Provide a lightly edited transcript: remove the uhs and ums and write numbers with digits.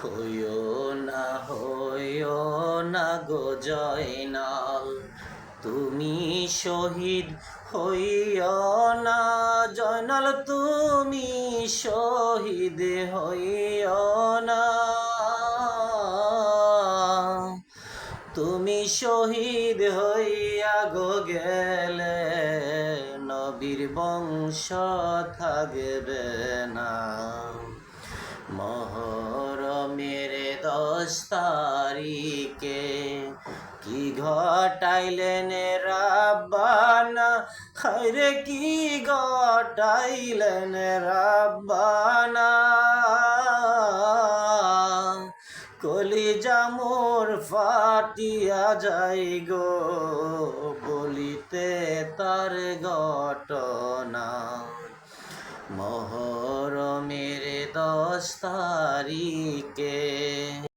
হইও না গো জয়নাল, তুমি শহীদ হইও না জয়নাল, তুমি শহীদ হইও না। তুমি শহীদ হইয়া গো গেলে নবীর বংশ থাকবে না। মহরমের 10 তারিখে কি ঘটাইলেন রাব্বানা, হায়রে কি ঘটাইলেন রাব্বানা। কলিজা মোর ফাটিয়া যাই গো বলিতে তার ঘটনা। মহরমের 10 তারিখে